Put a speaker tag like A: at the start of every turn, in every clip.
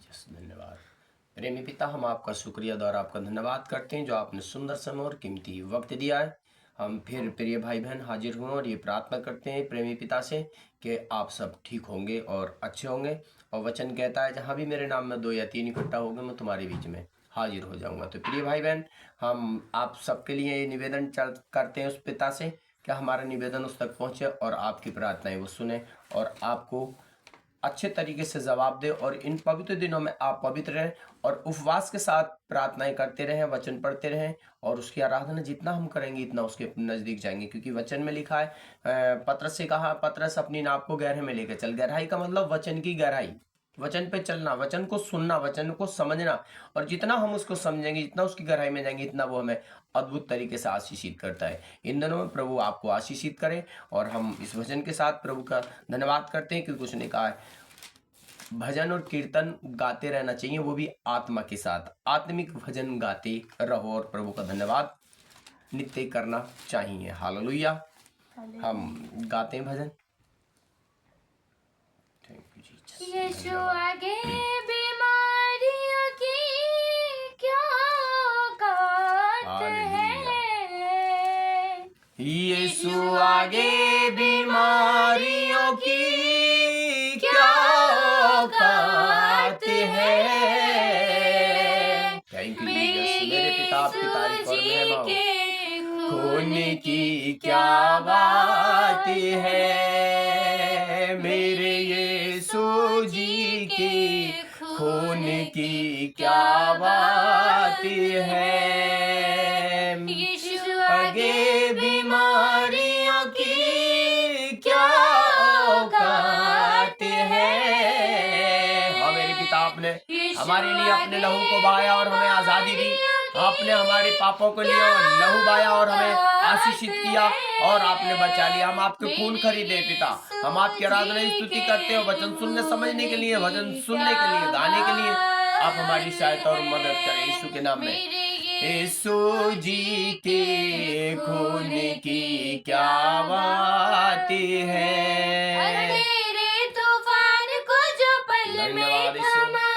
A: Jesus, धन्यवाद। प्रेमी पिता, हम आपका शुक्रिया और आपका धन्यवाद करते हैं जो आपने सुंदर समय और कीमती वक्त दिया है। हम फिर प्रिय भाई बहन हाजिर हुए और ये प्रार्थना करते हैं प्रेमी पिता से कि आप सब ठीक होंगे और अच्छे होंगे। और वचन कहता है जहाँ भी मेरे नाम में 2 या 3 इकट्ठा होंगे मैं तुम्हारे बीच में हाजिर हो जाऊंगा। तो प्रिय भाई बहन, हम आप सबके लिए ये निवेदन करते हैं उस पिता से कि हमारा निवेदन उस तक पहुँचे और आपकी प्रार्थनाएं वो सुने और आपको अच्छे तरीके से जवाब दे। और इन पवित्र दिनों में आप पवित्र रहें और उपवास के साथ प्रार्थनाएं करते रहें, वचन पढ़ते रहें और उसकी आराधना जितना हम करेंगे इतना उसके नज़दीक जाएंगे। क्योंकि वचन में लिखा है, पतरस से कहा, पतरस अपनी नाव को गहरे में लेकर चल। गहराई का मतलब वचन की गहराई, वचन पे चलना, वचन को सुनना, वचन को समझना। और जितना हम उसको समझेंगे, जितना उसकी गहराई में जाएंगे, इतना वो हमें अद्भुत तरीके से आशीषित करता है। इन दिनों में प्रभु आपको आशीषित करे। और हम इस वचन के साथ प्रभु का धन्यवाद करते हैं क्योंकि उसने कहा है भजन और कीर्तन गाते रहना चाहिए, वो भी आत्मा के साथ। आत्मिक भजन गाते रहो और प्रभु का धन्यवाद नित्य करना चाहिए। हालेलुया। हम गाते हैं भजन। Thank you Jesus.
B: यीशु आगे बीमारियों की क्या औकात है।
A: यीशु आगे बीमारियों की क्या औकात है। Thank you Jesus. मेरे पिता आपकी तारीफ और महिमा हो। खून की क्या बात है, मेरे यीशु जी के खून की क्या बात है।
B: यीशु
A: आगे बीमारियों की क्या औकात है। हाँ मेरे पिता, आपने हमारे लिए अपने लहू को बहाया और हमें आजादी दी। आपने हमारे पापों को लिया और लहू बहाया और हमें आशीषित किया और आपने बचा लिया। हम आपके खून खरीदे पिता। हम आपकी आराधना स्तुति करते हो वचन सुनने समझने के लिए, वचन सुनने के लिए, गाने के लिए। आप हमारी सहायता और मदद करें यीशु के नाम में। यीशु जी के खून की क्या बात है।
B: तेरे तूफान को जो पल में थमाए,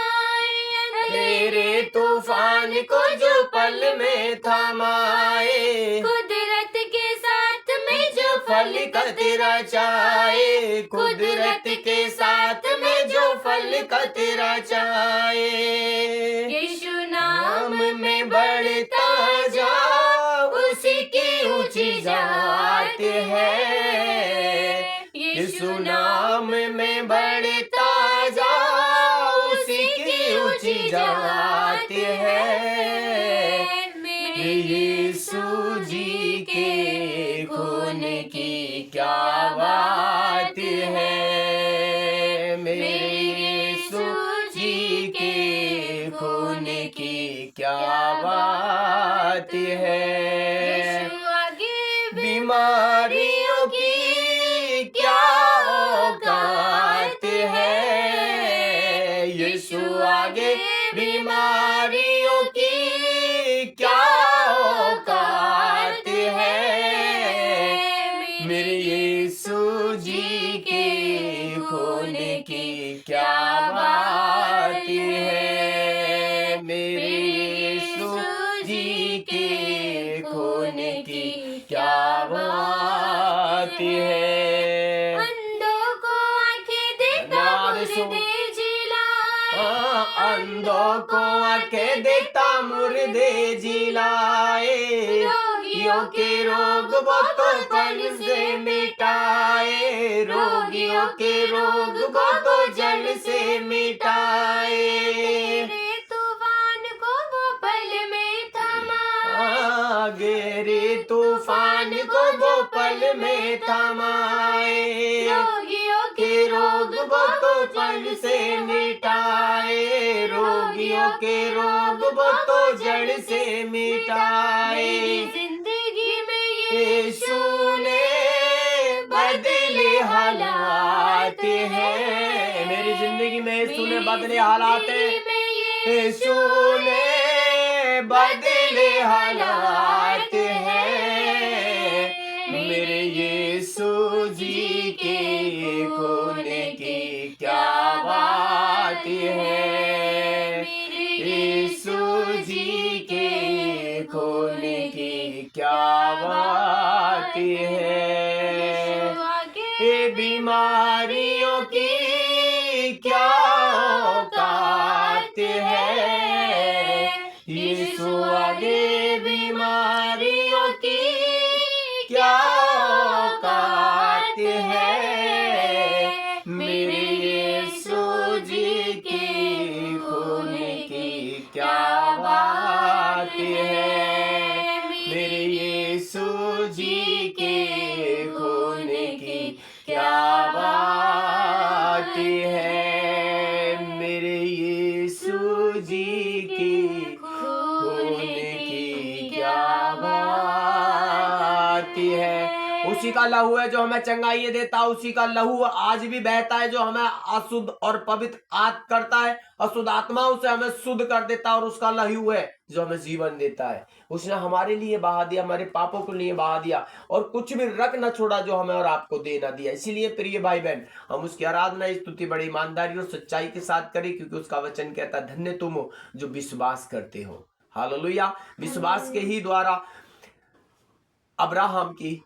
A: तेरे तूफान को जो पल में थमाए,
B: कुदरत के साथ में जो
A: फल का तेरा चाहे, कुदरत के साथ में जो फल का तेरा चाहे।
B: यीशु नाम
A: में बढ़ता जा उसी की ऊंची जात है। यीशु नाम में बढ़ता जा उसी की ऊंची जात है। यीशु जी के खून की क्या बात है। मेरे यीशु जी के खून की क्या बात है। बीमारियों की क्या औकात है। यीशु आगे बीमारियों की क्या औकात है। मेरे यीशु जी के खून की क्या बात है। मेरे यीशु जी के खून की क्या बात है।
B: अंधों को आंखें देता मुर्दे जिलाए,
A: अंधों को आंखें देता मुर्दे जिलाए। रोगियों के रोग वो तो जल से मिटाए। रोगियों के रोग वो तो जल से मिटाए।
B: तेरे तूफान को वो पल में थमाए,
A: गेरे तूफान को वो पल में थमाए।
B: रोगियों
A: के रोग वो तो पल से मिटाए। रोगियों के रोग वो तो जड़ से मिटाए।
B: मेरी जिंदगी में
A: यीशु ने बदले हालात हैं। मेरी जिंदगी में यीशु ने बदले हालात हैं। यीशु ने बदले हालात हैं। मेरे यीशु जी के खून की क्या बात है। खोने की क्या बात है,
B: यीशु आगे
A: ये बीमारियों की क्या औकात है, यीशु आगे बीमारियों की क्या औकात है, मेरे यीशु जी की खोने की क्या बात है, मेरे यीशु जी के खोने की क्या बात है, मेरे यीशु जी की खोने की क्या बात है। उसी का लहू है जो हमें चंगाई देता है, उसी का लहू आज भी बहता है जो हमें अशुद्ध और पवित्र करता है, अशुद्ध आत्माओं से हमें शुद्ध कर देता है, और उसका लहू है जो हमें जीवन देता है। उसने हमारे लिए बहा दिया, हमारे पापों के लिए बहा दिया, और कुछ भी रख न छोड़ा जो हमें और आपको दे न दिया। इसीलिए प्रिय भाई बहन, हम उसकी आराधना स्तुति बड़ी ईमानदारी और सच्चाई के साथ करें, क्योंकि उसका वचन कहता है धन्य तुम हो जो विश्वास करते हो। हालेलुया। विश्वास के ही द्वारा अब्राहम की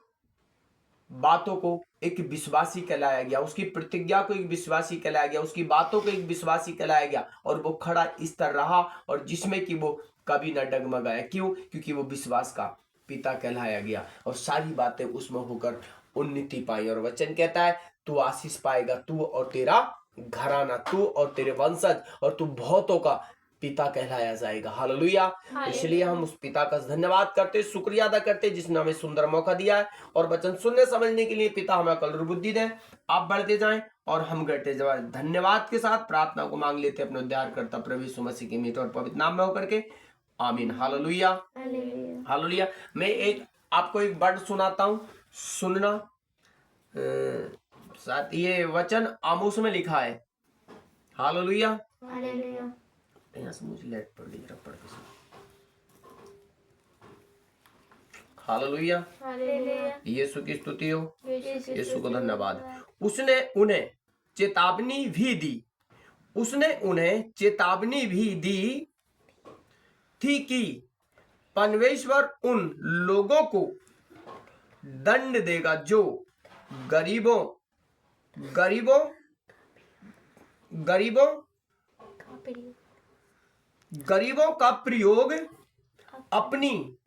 A: बातों को एक विश्वासी कहलाया गया, उसकी प्रतिज्ञा को एक विश्वासी कहलाया गया, उसकी बातों को एक विश्वासी कहलाया गया, और वो खड़ा इस तरह रहा, और जिसमें कि वो कभी न डगमगाया। क्यों? क्योंकि वो विश्वास का पिता कहलाया गया, और सारी बातें उसमें होकर उन्नति पाई। और वचन कहता है तू आशीष पाएगा, तू और तेरा घराना, तू और तेरे वंशज, और तू बहुतों का पिता कहलाया जाएगा। हालेलुया। इसलिए हम उस पिता का धन्यवाद करते, शुक्रिया अदा करते जिसने हमें सुंदर मौका दिया है, और वचन सुनने समझने के लिए पिता हमें अकल और बुद्धि दें। आप बढ़ते जाएं और हम घटते जाएं। धन्यवाद के साथ प्रार्थना को मांग लेते अपने उद्धारकर्ता प्रभु यीशु मसीह के मीठे और पवित्र नाम में होकर के, आमीन। Hallelujah, hallelujah. मैं आपको एक वर्ड सुनाता हूँ, सुनना। साथ ये वचन आमोस में लिखा है। हालेलुया। यहाँ से मुझे लेट पड़ गई, जरा पढ़ के सुनो। हालेलुया, यीशु की स्तुति हो, यीशु को धन्यवाद। उसने उन्हें चेतावनी भी दी, उसने उन्हें चेतावनी भी दी थी कि परमेश्वर उन लोगों को दंड देगा जो गरीबों गरीबों गरीबों गरीबों का प्रयोग अपनी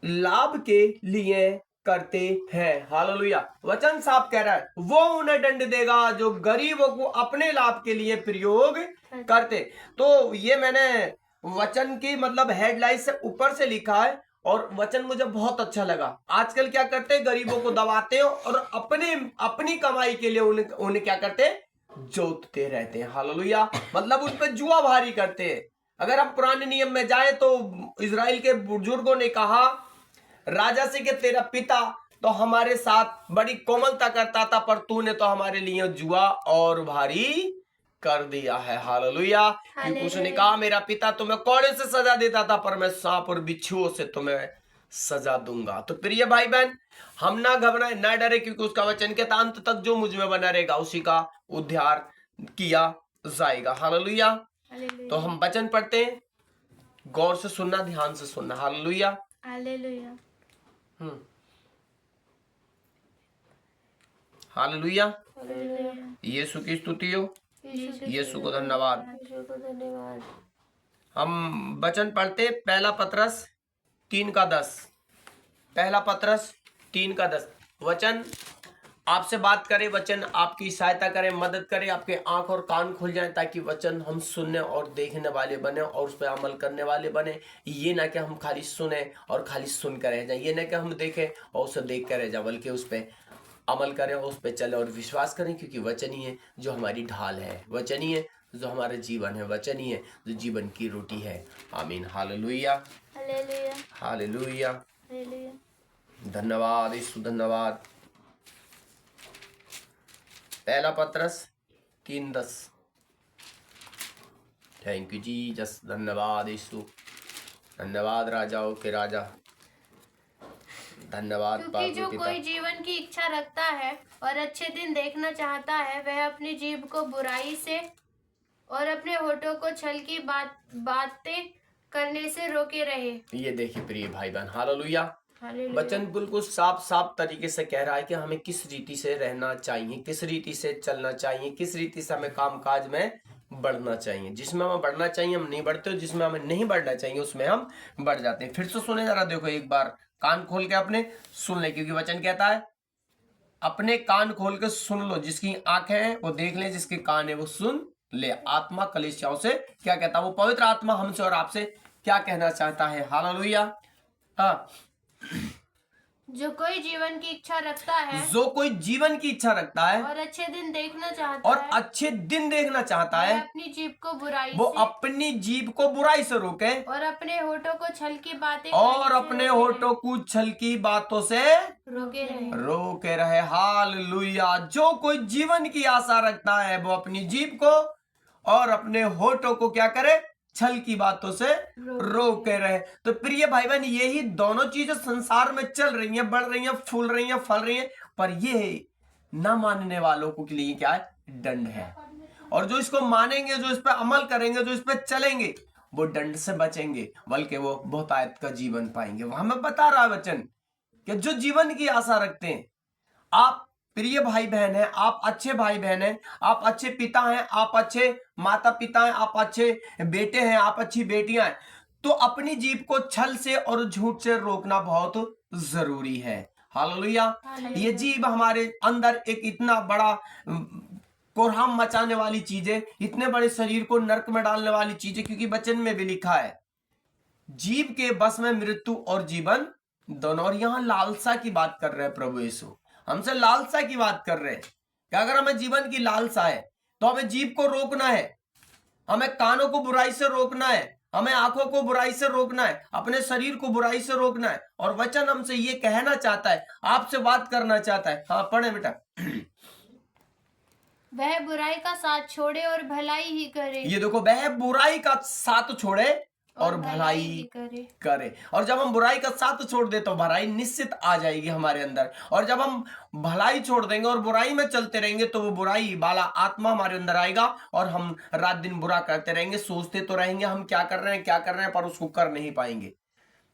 A: लाभ के लिए करते हैं। हालेलुया। वचन साफ कह रहा है वो उन्हें दंड देगा जो गरीबों को अपने लाभ के लिए प्रयोग करते। तो ये मैंने वचन की मतलब हेडलाइन से ऊपर से लिखा है, और वचन मुझे बहुत अच्छा लगा। आजकल क्या करते हैं, गरीबों को दबाते हैं और अपनी कमाई के लिए उन्हें क्या करते हैं, जोतते रहते हैं। हालेलुया। मतलब उन पर जुआ भारी करते हैं। अगर हम पुराने नियम में जाए तो इजराइल के बुजुर्गों ने कहा राजा से कि तेरा पिता तो हमारे साथ बड़ी कोमलता करता था, पर तूने तो हमारे लिए जुआ और भारी कर दिया है। हालेलुया। क्योंकि उसने कहा मेरा पिता तुम्हें कोड़े से सजा देता था, पर मैं सांप और बिच्छुओं से तुम्हें सजा दूंगा। तो प्रिय भाई बहन, हम ना घबराए ना डरे, क्योंकि उसका वचन के अंत तक जो मुझ में बना रहेगा उसी का उद्धार किया जाएगा। हालेलुया। तो हम वचन पढ़ते हैं, गौर से सुनना, ध्यान से सुनना। Hallelujah,
B: hallelujah,
A: hallelujah.
B: हालेलुया।
A: यीशु की स्तुति हो, यीशु को धन्यवाद। हम वचन पढ़ते पहला पतरस 3:10। पहला पतरस 3:10 वचन आपसे बात करे, वचन आपकी सहायता करे, मदद करे, आपके आंख और कान खुल जाएं, ताकि वचन हम सुनने और देखने वाले बने और उस पर अमल करने वाले बने। ये ना कि हम खाली सुने और खाली सुन कर रह जाए, ये ना कि हम देखें और उसे देख कर रह जाए, बल्कि उस पर अमल करें, उस पर चले और विश्वास करें, क्योंकि वचन ही है जो हमारी ढाल है, वचन ही है जो हमारा जीवन है, वचन ही है जो जीवन की रोटी है। आमीन। Hallelujah,
B: hallelujah,
A: hallelujah.
B: हालेलुया।
A: धन्यवाद यीशु, धन्यवाद। पहला पतरस 3:10। Thank you Jesus. धन्यवाद यीशु, धन्यवाद राजाओं के राजा, धन्यवाद
B: क्योंकि जो
A: पिता।
B: कोई जीवन की इच्छा रखता है और अच्छे दिन देखना चाहता है, वह अपनी जीभ को बुराई से और अपने होठों को छल की बातें करने से रोके रहे।
A: ये देखिए प्रिय भाई बहन, हालेलुया।
B: हालेलुया।
A: वचन बिल्कुल साफ साफ तरीके से कह रहा है कि हमें किस रीति से रहना चाहिए, किस रीति से चलना चाहिए, किस रीति से हमें काम काज में बढ़ना चाहिए। जिसमें हमें बढ़ना चाहिए हम नहीं बढ़ते, जिसमें हमें नहीं बढ़ना चाहिए उसमें हम बढ़ जाते हैं। फिर से सुने जरा, देखो एक बार कान खोल के अपने सुन ले, क्योंकि वचन कहता है अपने कान खोल के सुन लो, जिसकी आंखें हैं वो देख ले, जिसके कान है वो सुन ले। आत्मा कलीसियाओं से क्या कहता है, वो पवित्र आत्मा हमसे और आपसे क्या कहना चाहता है। हालेलुया। हाँ,
B: जो कोई जीवन की इच्छा रखता है
A: जो कोई जीवन की इच्छा रखता है
B: और अच्छे दिन देखना चाहता
A: और
B: है,
A: अच्छे दिन देखना चाहता
B: वह
A: है,
B: अपनी जीभ को बुराई
A: वो
B: से
A: अपनी जीभ को बुराई से रोके
B: और अपने होठों को छल की बातें
A: और
B: करने से
A: अपने
B: रोके
A: होठों को छल की बातों से
B: रोके रहे।
A: रोके रहे। हालेलुया। जो कोई जीवन की आशा रखता है वो अपनी जीभ को और अपने होठों को क्या करे, छल की बातों से रोके रहे। तो प्रिय भाई बहन, यही दोनों चीजें संसार में चल रही हैं, बढ़ रही हैं, फूल रही हैं, फल रही हैं, पर ये ना मानने वालों के लिए क्या है, दंड है। और जो इसको मानेंगे, जो इस पर अमल करेंगे, जो इस पर चलेंगे, वो दंड से बचेंगे, बल्कि वो बहुतायत का जीवन पाएंगे। वहां में बता रहा है वचन कि जो जीवन की आशा रखते हैं, आप प्रिय भाई बहन हैं, आप अच्छे भाई बहन हैं, आप अच्छे पिता हैं, आप अच्छे माता पिता हैं, आप अच्छे बेटे हैं, आप अच्छी बेटियां हैं, तो अपनी जीभ को छल से और झूठ से रोकना बहुत जरूरी है। हालेलुया। ये जीभ हमारे अंदर एक इतना बड़ा कोहराम मचाने वाली चीज है, इतने बड़े शरीर को नरक में डालने वाली चीज है, क्योंकि वचन में भी लिखा है जीभ के बस में मृत्यु और जीवन दोनों। और यहां लालसा की बात कर रहे हैं प्रभु यीशु, हमसे लालसा की बात कर रहे हैं कि अगर हमें जीवन की लालसा है तो हमें जीभ को रोकना है, हमें कानों को बुराई से रोकना है, हमें आंखों को बुराई से रोकना है, अपने शरीर को बुराई से रोकना है। और वचन हमसे ये कहना चाहता है, आपसे बात करना चाहता है। हाँ पढ़े बेटा।
B: वह बुराई का साथ छोड़े और भलाई ही करे।
A: ये देखो, वह बुराई का साथ छोड़े और भलाई
B: ही
A: करे। और जब हम बुराई का साथ छोड़ दे तो भलाई निश्चित आ जाएगी हमारे अंदर। और जब हम भलाई छोड़ देंगे और बुराई में चलते रहेंगे तो वो बुराई वाला आत्मा हमारे अंदर आएगा और हम रात दिन बुरा करते रहेंगे, सोचते तो रहेंगे हम क्या कर रहे हैं, क्या कर रहे हैं, पर उसको कर नहीं पाएंगे।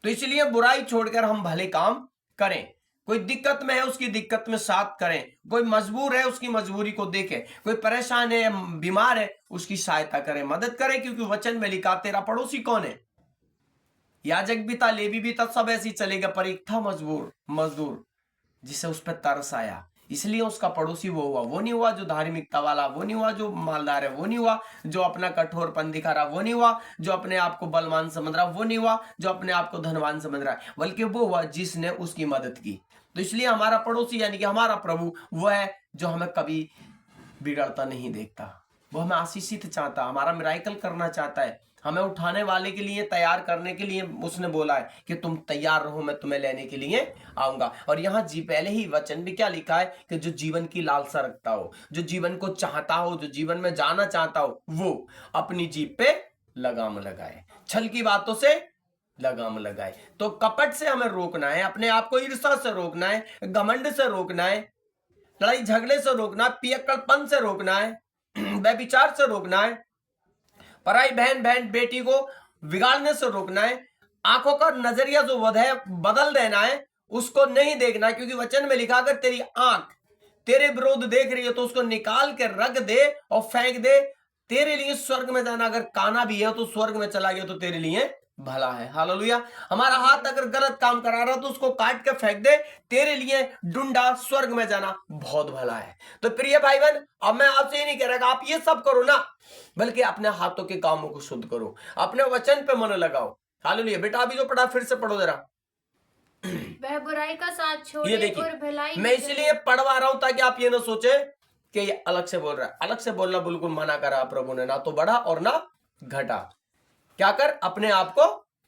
A: तो इसलिए बुराई छोड़कर हम भले काम करें। कोई दिक्कत में है उसकी दिक्कत में साथ करें, कोई मजबूर है उसकी मजबूरी को देखें, कोई परेशान है, बीमार है, उसकी सहायता करें, मदद करें, क्योंकि वचन में लिखा तेरा पड़ोसी कौन है। याजक भी था, लेवी भी था, सब ऐसे ही चलेगा, पर एक था मजदूर जिसे उस पर तरस आया, इसलिए उसका पड़ोसी वो हुआ। वो नहीं हुआ जो धार्मिकता वाला, वो नहीं हुआ जो मालदार है, वो नहीं हुआ जो अपना कठोरपन दिखा रहा, वो नहीं हुआ जो अपने आप को बलवान समझ रहा, वो नहीं हुआ जो अपने आप को धनवान समझ रहा है, बल्कि वो हुआ जिसने उसकी मदद की। तो इसलिए हमारा पड़ोसी यानी कि हमारा प्रभु वो है जो हमें कभी बिगड़ता नहीं देखता, वो हमें आशीषित चाहता, हमारा मिराइकल करना चाहता है, हमें उठाने वाले के लिए, तैयार करने के लिए उसने बोला है कि तुम तैयार रहो, मैं तुम्हें लेने के लिए आऊंगा। और यहाँ जी पहले ही वचन भी क्या लिखा है कि जो जीवन की लालसा रखता हो, जो जीवन को चाहता हो, जो जीवन में जाना चाहता हो, वो अपनी जीभ पे लगाम लगाए, छल की बातों से लगाम लगाए। तो कपट से हमें रोकना है, अपने आप को ईर्ष्या से रोकना है, घमंड से रोकना है, लड़ाई झगड़े से रोकना है, पियक्कड़पन से रोकना है, व्यभिचार से रोकना है, पराई बहन बेटी को बिगाड़ने से रोकना है, आंखों का नजरिया जो है बदल देना है, उसको नहीं देखना, क्योंकि वचन में लिखा अगर तेरी आंख तेरे विरोध देख रही है तो उसको निकाल के रख दे और फेंक दे, तेरे लिए स्वर्ग में जाना अगर काना भी है तो स्वर्ग में चला गया तो तेरे लिए भला है। हालेलुया। हमारा हाथ अगर गलत काम करा रहा तो उसको काट के फेंक दे, तेरे लिए डुंडा स्वर्ग में जाना बहुत भला है। तो प्रिय भाई बहन, अब मैं आपसे ये नहीं कह रहा कि आप ये सब करो ना, बल्कि अपने हाथों के कामों को शुद्ध करो, अपने वचन पे मन लगाओ। हालेलुया। बेटा अभी जो पढ़ा फिर से पढ़ो जरा।
B: वह बुराई का साथ
A: ये
B: छोड़े
A: देखिए,
B: और भलाई
A: मैं इसलिए पढ़वा रहा हूं ताकि आप ये ना सोचे कि ये अलग से बोल रहा है। अलग से बोलना बिल्कुल मना करा प्रभु ने, ना तो बढ़ा और ना घटा। क्या कर, अपने आप को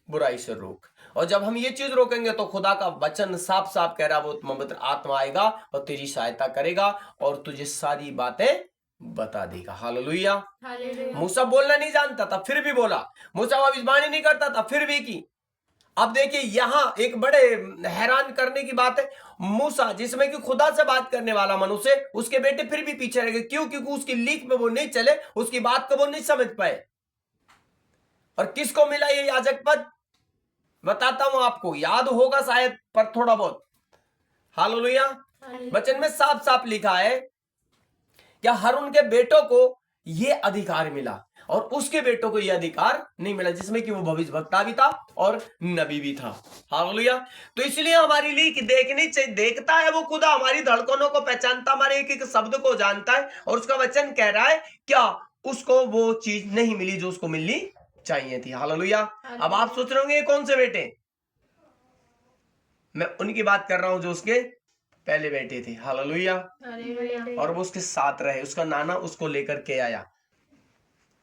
A: बुराई से रोक। और जब हम ये चीज रोकेंगे तो खुदा का वचन साफ साफ कह रहा है, वो पवित्र आत्मा आएगा और तेरी सहायता करेगा और तुझे सारी बातें बता देगा। हालेलुया। मूसा बोलना नहीं जानता था फिर भी बोला, मूसा भविष्यवाणी नहीं करता था फिर भी की। अब देखिए यहां एक बड़े हैरान करने की बात है, मूसा जिसमें कि खुदा से बात करने वाला मनुष्य, उसके बेटे फिर भी पीछे रह गए। क्यों? क्योंकि उसकी लीक में वो नहीं चले, उसकी बात को वो नहीं समझ पाए। और किसको मिला ये याजक पद? बताता हूं आपको, याद होगा शायद पर थोड़ा बहुत। हालेलुया। वचन में साफ साफ लिखा है कि हारून के बेटों को ये अधिकार मिला और उसके बेटों को ये अधिकार नहीं मिला, जिसमें कि वो भविष्यवक्ता भी था और नबी भी था। हालेलुया। तो इसलिए हमारे लिए कि देखनी चाहिए, देखता है वो खुदा, हमारी धड़कनों को पहचानता, हमारे एक एक शब्द को जानता है, और उसका वचन कह रहा है क्या उसको वो चीज नहीं मिली जो उसको मिलनी चाहिए थी। हालेलुया। अब आप सोच रहे होंगे ये कौन से बेटे? मैं उनकी बात कर रहा हूं जो उसके पहले बेटे थे। हालेलुया। और वो उसके साथ रहे, उसका नाना उसको लेकर के आया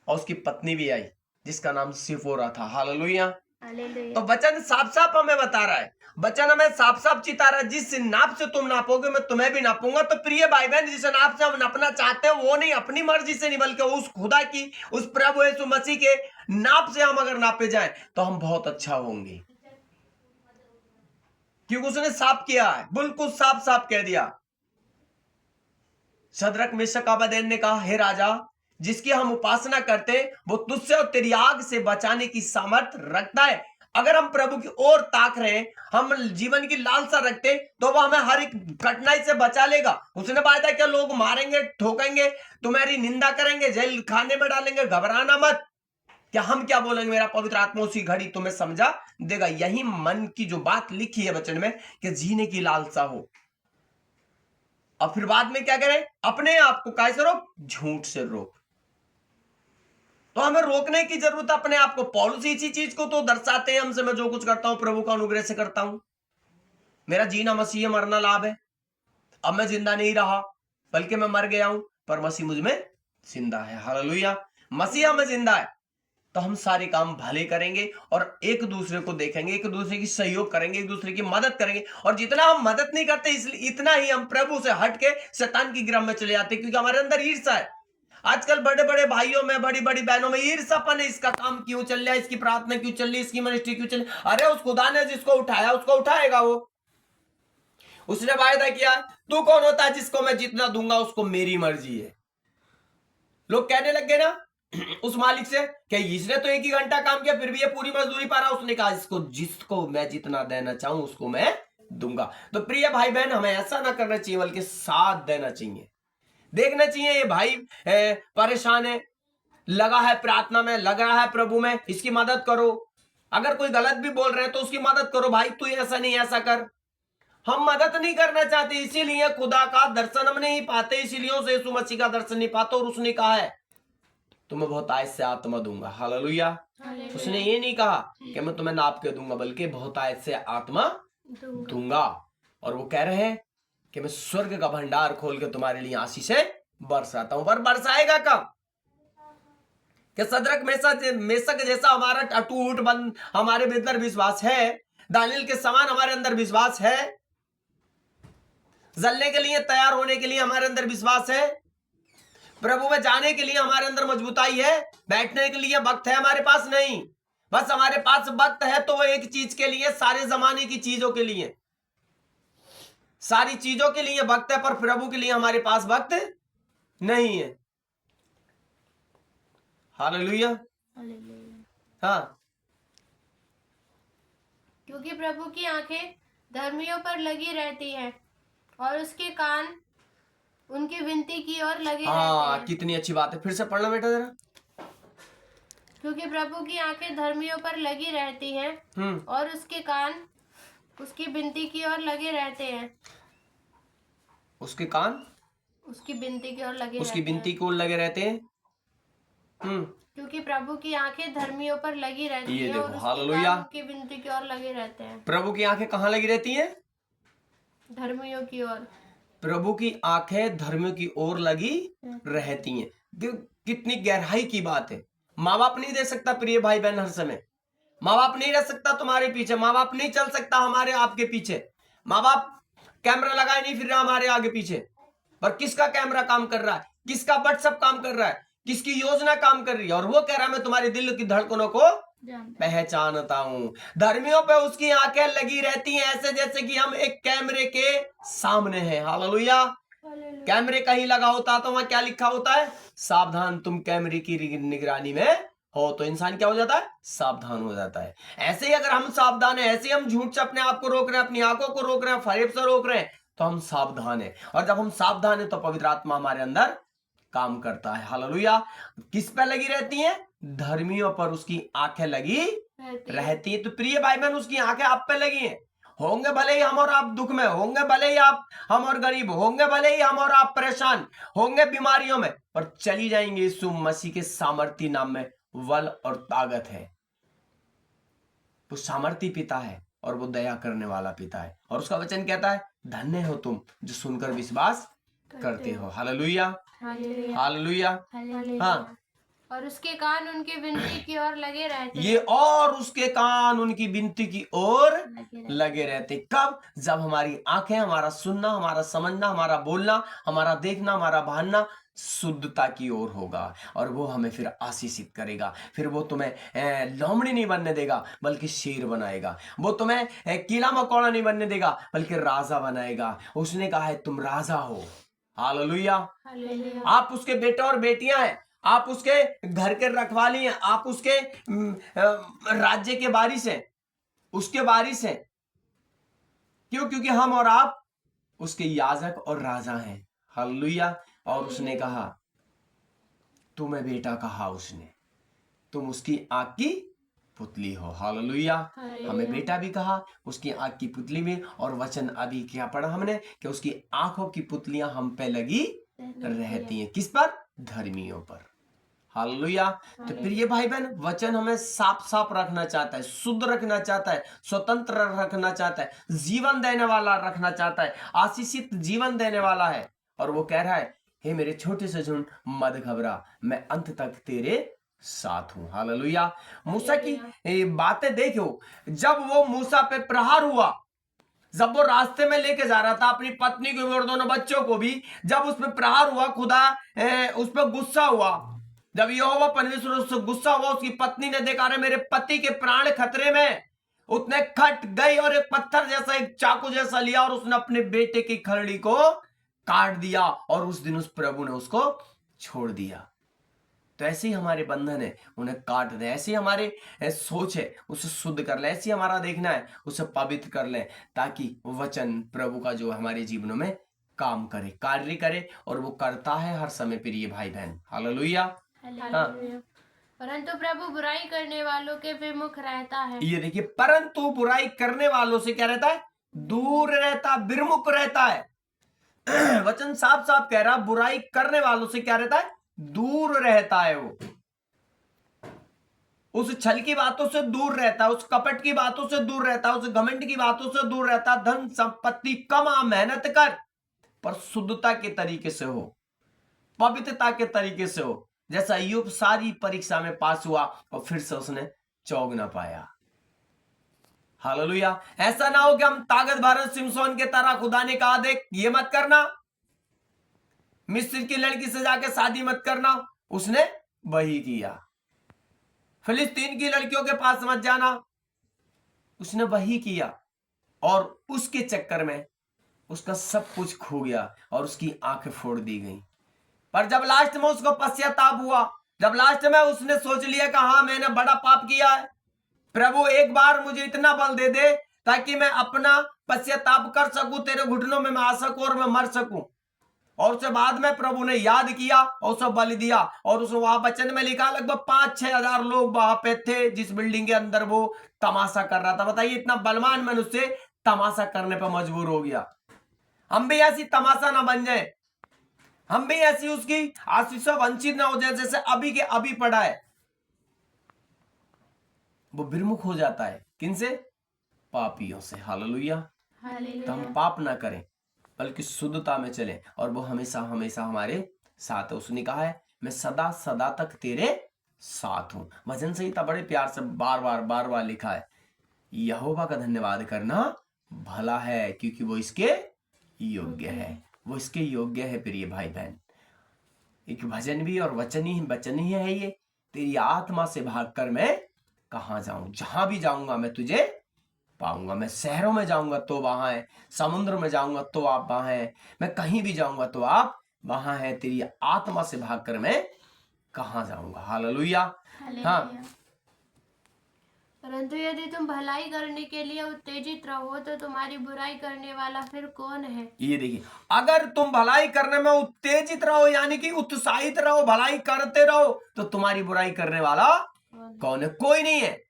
A: और उसकी पत्नी भी आई जिसका नाम सिफोरा था। हालेलुया। तो वचन साफ साफ हमें बता रहा है, वचन हमें साफ साफ चिता रहा है, जिस नाप से तुम नापोगे मैं तुम्हें भी नापूंगा। तो प्रिय भाई बहन, जिस नाप से हम नापना चाहते हैं वो नहीं अपनी मर्जी से नहीं, बल्कि उस खुदा की, उस प्रभु यीशु मसीह के नाप से हम अगर नापे जाएं तो हम बहुत अच्छा होंगे, क्योंकि उसने साफ किया है, बिल्कुल साफ साफ कह दिया। शद्रक मेशक अबेदनेगो ने कहा, हे राजा, जिसकी हम उपासना करते वो तुझसे और तेरी आग से बचाने की सामर्थ रखता है। अगर हम प्रभु की ओर ताक रहे, हम जीवन की लालसा रखते, तो वह हमें हर एक कठिनाई से बचा लेगा। उसने वादा किया, लोग मारेंगे, ठोकेंगे, तुम्हारी निंदा करेंगे, जेल खाने में डालेंगे, घबराना मत। क्या हम क्या बोलेंगे? मेरा पवित्र आत्मा उसी घड़ी तुम्हें समझा देगा। यही मन की जो बात लिखी है वचन में कि जीने की लालसा हो। और फिर बाद में क्या करें? अपने आप को कैसे रोक? झूठ से रोक। तो हमें रोकने की जरूरत है अपने आप को। पौलुस इसी चीज को तो दर्शाते हैं हमसे, मैं जो कुछ करता हूं प्रभु का अनुग्रह से करता हूं, मेरा जीना मसीह है, मरना लाभ है। अब मैं जिंदा नहीं रहा बल्कि मैं मर गया हूं, पर मसीह मुझ में जिंदा है। हालेलुया। मसीह में जिंदा है तो हम सारे काम भले करेंगे और एक दूसरे को देखेंगे, एक दूसरे की सहयोग करेंगे, एक दूसरे की मदद करेंगे। और जितना हम मदद नहीं करते, इसलिए इतना ही हम प्रभु से हट के शैतान की गिरफ्त में चले जाते हैं, क्योंकि हमारे अंदर ईर्ष्या है। आजकल बड़े बड़े भाइयों में, बड़ी बड़ी बहनों में ईर्ष्यापन है। इसका काम क्यों चल रहा है, इसकी प्रार्थना क्यों चल रही है, इसकी मिनिस्ट्री क्यों चल रही है। अरे उस खुदा ने जिसको उठाया उसको उठाएगा। वो उसने वायदा किया, तू कौन होता है जिसको मैं जितना दूंगा, उसको मेरी मर्जी है। लोग कहने लग गए ना उस मालिक से कि इसने तो 1 ही घंटा काम किया फिर भी ये पूरी मजदूरी पा रहा। उसने कहा, इसको जिसको मैं जितना देना चाहूं उसको मैं दूंगा। तो प्रिय भाई बहन, हमें ऐसा ना करना चाहिए, बल्कि साथ देना चाहिए। देखना चाहिए ये भाई परेशान है, लगा है प्रार्थना में, लग रहा है प्रभु में, इसकी मदद करो। अगर कोई गलत भी बोल रहे हैं तो उसकी मदद करो, भाई तू ऐसा नहीं ऐसा कर। हम मदद नहीं करना चाहते, इसीलिए खुदा का दर्शन हम नहीं पाते, इसीलिए उस यीशु मसीह का दर्शन नहीं पाते। और उसने कहा है, तुम्हें बहुत आयत से आत्मा दूंगा। हालेलुया। उसने ये नहीं कहा कि मैं तुम्हें नाप के दूंगा, बल्कि बहुत आयत से आत्मा दूंगा। और वो कह रहे हैं कि मैं स्वर्ग का भंडार खोल के तुम्हारे लिए आशीषें बरसाता हूं। पर बरसाएगा कब? कि सदरक मेसक जैसा हमारा अटूट बंद हमारे भीतर विश्वास है, दानियल के समान हमारे अंदर विश्वास है, जलने के लिए, तैयार होने के लिए हमारे अंदर विश्वास है, प्रभु में जाने के लिए हमारे अंदर मजबूताई है, बैठने के लिए वक्त है हमारे पास नहीं। बस हमारे पास वक्त है तो वो एक चीज के लिए, सारे जमाने की चीजों के लिए, सारी चीजों के लिए वक्त है, पर प्रभु के लिए हमारे पास वक्त नहीं है। हालेलुया। हाँ,
B: क्योंकि प्रभु की आंखें धर्मियों पर लगी रहती हैं और उसके कान उनकी विनती की ओर लगे रहते
A: हाँ,
B: हैं।
A: कितनी अच्छी बात है। फिर से पढ़ना बेटा जरा।
B: क्योंकि प्रभु की आंखें धर्मियों पर लगी रहती हैं और उसके कान उसकी विनती की ओर लगे रहते हैं।
A: उसके कान
B: उसकी विनती की ओर लगे
A: उसकी
B: रहते
A: विनती
B: हैं।
A: को लगे रहते हैं।
B: क्योंकि प्रभु की आंखें धर्मियों पर लगी रहती
A: ये
B: हैं
A: देखो,
B: और उसके
A: हालेलुया।
B: कान उनकी विनती की ओर लगे रहते हैं।
A: प्रभु की आंखें कहाँ लगी रहती हैं?
B: धर्मियों की ओर।
A: प्रभु की आंखें धर्मियों की ओर लगी रहती हैं। कितनी गहराई की बात है। माँ बाप नहीं दे सकता प्रिय भाई बहन हर समय, माँ बाप नहीं रह सकता तुम्हारे पीछे, माँ बाप नहीं चल सकता हमारे आपके पीछे, माँ बाप कैमरा लगाए नहीं फिर रहा हमारे आगे पीछे। पर किसका कैमरा काम कर रहा है, किसका व्हाट्सएप काम कर रहा है, किसकी योजना काम कर रही है? और वो कह रहा है मैं तुम्हारे दिल की धड़कनों को पहचानता हूं। धर्मियों पे उसकी आंखें लगी रहती हैं, ऐसे जैसे कि हम एक कैमरे के सामने हैं। हालेलुया। कैमरे कहीं लगा होता तो वहां क्या लिखा होता है? सावधान, तुम कैमरे की निगरानी में हो तो इंसान क्या हो जाता है? सावधान हो जाता है। ऐसे ही अगर हम सावधान है, ऐसे ही हम झूठ से अपने आप को रोक रहे हैं, अपनी आंखों को रोक रहे हैं, फरेब से रोक रहे हैं, तो हम सावधान है। और जब हम सावधान है तो पवित्र आत्मा हमारे अंदर काम करता है। हालेलुया। किस पे लगी रहती है? धर्मियों पर उसकी आंखें लगी रहती है। तो प्रिय भाई बहन, उसकी आंखें आप पे लगी हैं। होंगे भले ही हम और आप दुख में, होंगे भले ही हम और गरीब, होंगे भले ही हम और आप परेशान, होंगे बीमारियों में, पर चली जाएंगे यीशु मसीह के सामर्थी नाम में बल और ताकत है। वो सामर्थी पिता है और वो दया करने वाला पिता है। और उसका वचन कहता है, धन्य हो तुम जो सुनकर विश्वास करते हो। Hallelujah, hallelujah. हाँ,
B: और उसके कान उनकी विनती की ओर लगे रहते
A: ये और उसके कान उनकी विनती की ओर लगे रहते। कब? जब हमारी आंखें, हमारा सुनना, हमारा समझना, हमारा बोलना, हमारा देखना, हमारा भानना शुद्धता की ओर होगा, और वो हमें फिर आशीषित करेगा। फिर वो तुम्हें लोमड़ी नहीं बनने देगा बल्कि शेर बनाएगा। वो तुम्हें कीड़ा मकोड़ा नहीं बनने देगा बल्कि राजा बनाएगा। उसने कहा है तुम राजा हो। हालेलुया। आप उसके बेटे और बेटियां हैं, आप उसके घर के रखवाली हैं, आप उसके राज्य के वारिस हैं, उसके वारिस हैं। क्यों? क्योंकि हम और आप उसके याजक और राजा हैं। हालेलुया। और उसने कहा, तुम्हें बेटा कहा उसने, तुम उसकी आंख की पुतली हो। हालेलुया। हमें बेटा भी कहा, उसकी आंख की पुतली भी। और वचन अभी क्या पढ़ा हमने कि उसकी आंखों की पुतलियां हम पे लगी रहती हैं। किस पर? धर्मियों पर। हालेलुया। तो प्रिय भाई बहन, वचन हमें साफ साफ रखना चाहता है, शुद्ध रखना चाहता है, स्वतंत्र रखना चाहता है, जीवन देने वाला रखना चाहता है, आशीषित जीवन देने वाला है। और वो कह रहा है, हे मेरे छोटे से झुंड, मत घबरा, मैं अंत तक तेरे साथ हूं। हालेलुया। मूसा की बातें देखो, जब वो मूसा पे प्रहार हुआ, जब वो रास्ते में लेके जा रहा था अपनी पत्नी को भी और दोनों बच्चों को भी, जब उसमें प्रहार हुआ, खुदा उस पर गुस्सा हुआ। जब यहोवा परमेश्वर उससे गुस्सा हुआ, उसकी पत्नी ने देखा रे मेरे पति के प्राण खतरे में, उसने खट गई और एक पत्थर जैसा, एक चाकू जैसा लिया और उसने अपने बेटे की खलड़ी को काट दिया। और उस दिन उस प्रभु ने उसको छोड़ दिया। तो ऐसे ही हमारे बंधन है, उन्हें काट दें। ऐसे ही हमारे सोच है, उसे शुद्ध कर ले। ऐसे ही हमारा देखना है, उसे पवित्र कर ले, ताकि वचन प्रभु का जो हमारे जीवनों में काम करे, कार्य करे। और वो करता है हर समय। प्रिय भाई बहन, हालेलुया। हाँ,
B: परंतु प्रभु बुराई करने वालों के विमुख रहता है।
A: ये देखिए, परंतु बुराई करने वालों से क्या रहता है? दूर रहता, विमुख रहता है। वचन साफ साफ कह रहा, बुराई करने वालों से क्या रहता है? दूर रहता है। वो उस छल की बातों से दूर रहता है, उस कपट की बातों से दूर रहता है, उस घमंड की बातों से दूर रहता है। धन संपत्ति कमा, मेहनत कर, पर शुद्धता के तरीके से हो, पवित्रता के तरीके से हो। जैसा अय्यूब सारी परीक्षा में पास हुआ और फिर से उसने चौग ना पाया। हालेलुया। ऐसा ना हो कि हम ताकत भरे सिमसोन के तरह, खुदा ने कहा देख ये मत करना, मिस्र की लड़की से जाके शादी मत करना, उसने वही किया। फिलिस्तीन की लड़कियों के पास मत जाना, उसने वही किया। और उसके चक्कर में उसका सब कुछ खो गया और उसकी आंखें फोड़ दी गई। पर जब लास्ट में उसको पश्चाताप हुआ, जब लास्ट में उसने सोच लिया कि हाँ मैंने बड़ा पाप किया है, प्रभु एक बार मुझे इतना बल दे दे ताकि मैं अपना पश्चाताप कर सकूं, तेरे घुटनों में मैं आ सकूं और मैं मर सकूं। और उसके बाद में प्रभु ने याद किया और उसे बलि दिया। और उस वहां वचन में लिखा लगभग 5-6 हजार लोग वहां पे थे जिस बिल्डिंग के अंदर वो तमाशा कर रहा था। बताइए, इतना बलवान मनुष्य तमाशा करने पर मजबूर हो गया। हम भी ऐसी तमाशा ना बन जाए, हम भी ऐसी उसकी आशीष वंचित ना हो जाए जैसे अभी के अभी पड़ा है। वो विमुख हो जाता है किनसे? पापियों से। हालेलुया। तो हम पाप ना करें बल्कि शुद्धता में चलें, और वो हमेशा हमेशा हमारे साथ है। उसने कहा है मैं सदा सदा तक तेरे साथ हूं। भजन संहिता बड़े प्यार से बार बार लिखा है, यहोवा का धन्यवाद करना भला है क्योंकि वो इसके योग्य है। वो इसके योग्य है। प्रिय भाई बहन, एक भजन भी और वचन ही है ये, तेरी आत्मा से भागकर मैं कहां जाऊं, जहां भी जाऊंगा मैं तुझे पाऊंगा। मैं शहरों में जाऊंगा तो वहां है, समुद्र में जाऊंगा तो आप वहां है, मैं कहीं भी जाऊंगा तो आप वहां है। तेरी आत्मा से भागकर मैं कहां जाऊंगा। हालेलुया। हाँ,
B: परंतु यदि तुम भलाई करने के लिए उत्तेजित रहो तो तुम्हारी बुराई करने वाला फिर कौन है?
A: ये देखिए, अगर तुम भलाई करने में उत्तेजित रहो यानी कि उत्साहित रहो, भलाई करते रहो, तो तुम्हारी बुराई करने वाला कौन है? कोई नहीं है।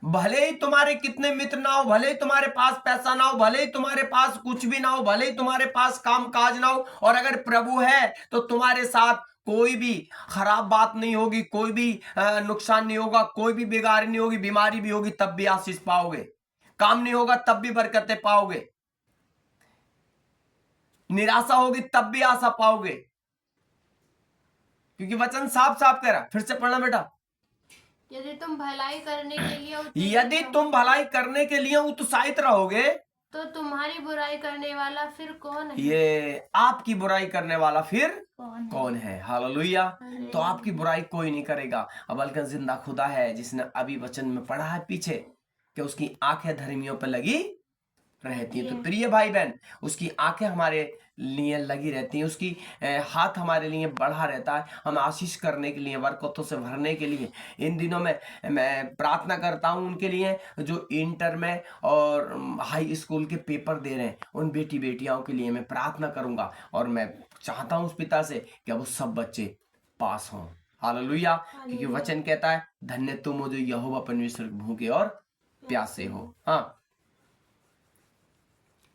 A: भले ही तुम्हारे कितने मित्र ना हो, भले ही तुम्हारे पास पैसा ना हो, भले ही तुम्हारे पास कुछ भी ना हो, भले ही तुम्हारे पास काम काज ना हो, और अगर प्रभु है तो तुम्हारे साथ कोई भी खराब बात नहीं होगी, कोई भी नुकसान नहीं होगा, कोई भी बेगारी नहीं होगी, बीमारी भी होगी तब भी आशीष पाओगे, काम नहीं होगा तब भी बरकतें पाओगे, निराशा होगी तब भी आशा पाओगे, क्योंकि वचन साफ साफ कह रहा। फिर से पढ़ना बेटा।
B: यदि तुम भलाई करने के लिए
A: यदि तुम भलाई करने के लिए उत्साहित रहोगे
B: तो तुम्हारी बुराई करने वाला फिर कौन है?
A: ये आपकी बुराई करने वाला फिर कौन है? हालेलुया। तो आपकी बुराई कोई नहीं करेगा। अब बल्कि जिंदा खुदा है जिसने अभी वचन में पढ़ा है पीछे कि उसकी आंखें धर्मियों पर लगी रहती है। तो प्रिय भाई बहन, उसकी आंखें हमारे लिए लगी रहती हैं, उसकी हाथ हमारे लिए बढ़ा रहता है, हम आशीष करने के लिए, बरकतों से भरने के लिए। इन दिनों में मैं प्रार्थना करता हूं उनके लिए जो इंटर में और हाई स्कूल के पेपर दे रहे हैं, उन बेटी बेटियाओं के लिए मैं प्रार्थना करूंगा, और मैं चाहता हूं उस पिता से कि वो सब बच्चे पास हों। हालेलुया। क्योंकि वचन कहता है धन्य तुम हो जो यहोवा परमेश्वर भूखे और प्यासे हो। हाँ,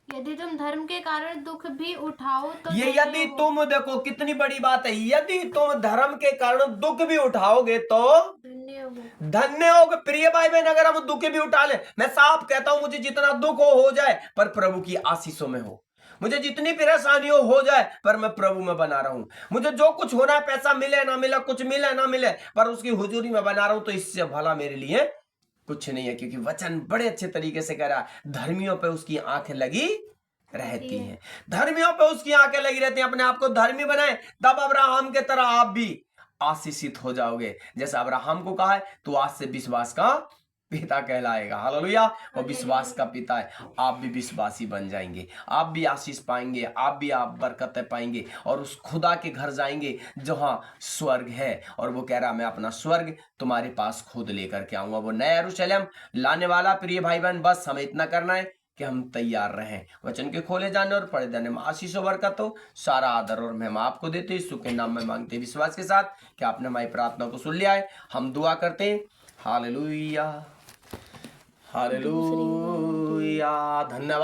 B: यदि तुम धर्म के कारण दुख भी उठाओ तो
A: ये यदि तुम, देखो कितनी बड़ी बात है, यदि तुम धर्म के कारण दुख भी उठाओगे तो धन्य होगे। प्रिय भाई बहन, अगर हम दुख भी उठा ले, मैं साफ कहता हूं मुझे जितना दुख हो जाए पर प्रभु की आशीषों में हो, मुझे जितनी परेशानी हो जाए पर मैं प्रभु में बना रहूं, मुझे जो कुछ होना है, पैसा मिले ना मिले, कुछ मिले ना मिले, पर उसकी हुजूरी में बना रहूं, तो इससे भला मेरे लिए कुछ नहीं है। क्योंकि वचन बड़े अच्छे तरीके से कह रहा है धर्मियों पे उसकी आंखें लगी रहती हैं, धर्मियों पे उसकी आंखें लगी रहती हैं। अपने आप को धर्मी बनाए, तब अब्राहम के तरह आप भी आशीषित हो जाओगे। जैसा अब्राहम को कहा है तू आज से विश्वास का पिता कहलाएगा। हालेलुया। वो विश्वास का पिता है, आप भी विश्वासी बन जाएंगे, आप भी आशीष पाएंगे, आप बरकतें पाएंगे, और उस खुदा के घर जाएंगे जहां स्वर्ग है। और वो कह रहा मैं अपना स्वर्ग तुम्हारे पास खुद लेकर के आऊंगा, वो नया यरूशलेम लाने वाला। प्रिय भाई बहन, बस हमें इतना करना है कि हम तैयार रहें, वचन के खोले जाने और पढ़े जाने में आशीष और बरकत हो। सारा आदर और महिमा आपको देते हैं, यीशु के नाम में मांगते विश्वास के साथ कि आपने हमारी प्रार्थना को सुन लिया है। हम दुआ करते हैं। हालेलुया, हालेलुया, धन्यवाद।